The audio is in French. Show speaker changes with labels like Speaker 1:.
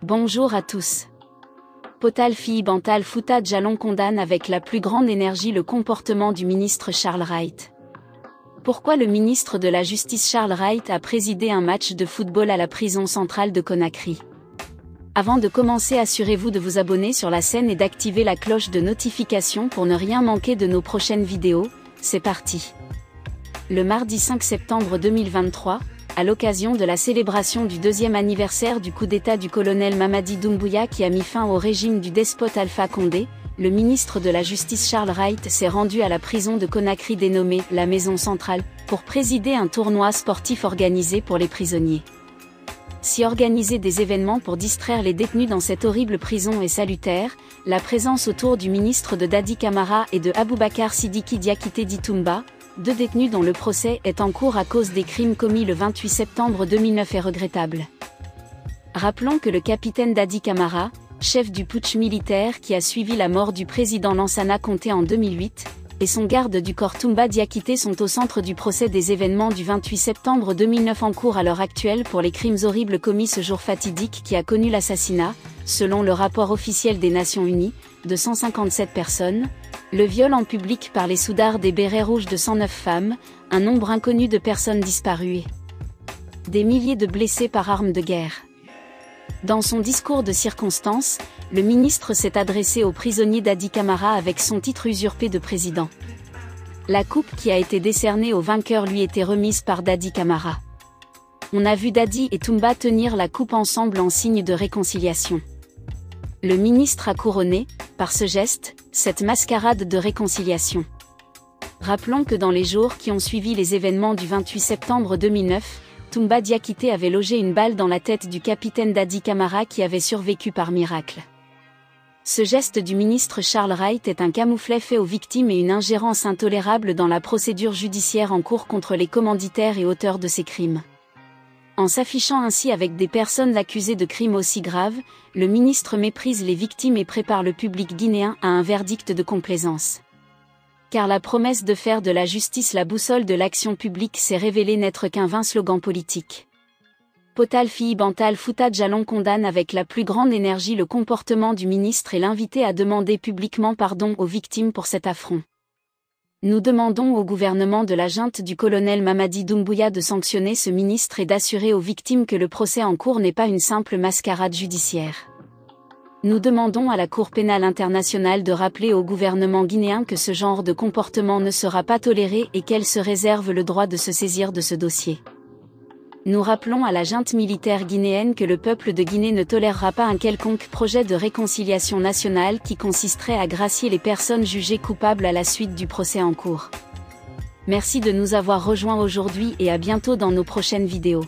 Speaker 1: Bonjour à tous. Potal Fille Bantal Fouta Jalon condamne avec la plus grande énergie le comportement du ministre Charles Wright. Pourquoi le ministre de la Justice Charles Wright a présidé un match de football à la prison centrale de Conakry? Avant de commencer, assurez-vous de vous abonner sur la chaîne et d'activer la cloche de notification pour ne rien manquer de nos prochaines vidéos. C'est parti. Le mardi 5 septembre 2023, à l'occasion de la célébration du 2e anniversaire du coup d'État du colonel Mamadi Doumbouya qui a mis fin au régime du despote Alpha Condé, le ministre de la Justice Charles Wright s'est rendu à la prison de Conakry dénommée la Maison Centrale, pour présider un tournoi sportif organisé pour les prisonniers. Si organiser des événements pour distraire les détenus dans cette horrible prison est salutaire, la présence autour du ministre de Dadi Camara et de Aboubakar Sidiki Diakité Ditumba, 2 détenus dont le procès est en cours à cause des crimes commis le 28 septembre 2009 est regrettable. Rappelons que le capitaine Dadi Camara, chef du putsch militaire qui a suivi la mort du président Lansana Conté en 2008, et son garde du corps Toumba Diakité sont au centre du procès des événements du 28 septembre 2009 en cours à l'heure actuelle pour les crimes horribles commis ce jour fatidique qui a connu l'assassinat, selon le rapport officiel des Nations Unies, de 157 personnes, le viol en public par les soudards des bérets rouges de 109 femmes, un nombre inconnu de personnes disparues et des milliers de blessés par armes de guerre. Dans son discours de circonstance, le ministre s'est adressé au prisonnier Dadi Camara avec son titre usurpé de président. La coupe qui a été décernée au vainqueur lui était remise par Dadi Camara. On a vu Dadi et Toumba tenir la coupe ensemble en signe de réconciliation. Le ministre a couronné, par ce geste, cette mascarade de réconciliation. Rappelons que dans les jours qui ont suivi les événements du 28 septembre 2009, Toumba Diakité avait logé une balle dans la tête du capitaine Dadi Camara qui avait survécu par miracle. Ce geste du ministre Charles Wright est un camouflet fait aux victimes et une ingérence intolérable dans la procédure judiciaire en cours contre les commanditaires et auteurs de ces crimes. En s'affichant ainsi avec des personnes accusées de crimes aussi graves, le ministre méprise les victimes et prépare le public guinéen à un verdict de complaisance. Car la promesse de faire de la justice la boussole de l'action publique s'est révélée n'être qu'un vain slogan politique. Potal Fille Bantal Fouta Jalon condamne avec la plus grande énergie le comportement du ministre et l'invite à demander publiquement pardon aux victimes pour cet affront. Nous demandons au gouvernement de la junte du colonel Mamadi Doumbouya de sanctionner ce ministre et d'assurer aux victimes que le procès en cours n'est pas une simple mascarade judiciaire. Nous demandons à la Cour pénale internationale de rappeler au gouvernement guinéen que ce genre de comportement ne sera pas toléré et qu'elle se réserve le droit de se saisir de ce dossier. Nous rappelons à la junte militaire guinéenne que le peuple de Guinée ne tolérera pas un quelconque projet de réconciliation nationale qui consisterait à gracier les personnes jugées coupables à la suite du procès en cours. Merci de nous avoir rejoints aujourd'hui et à bientôt dans nos prochaines vidéos.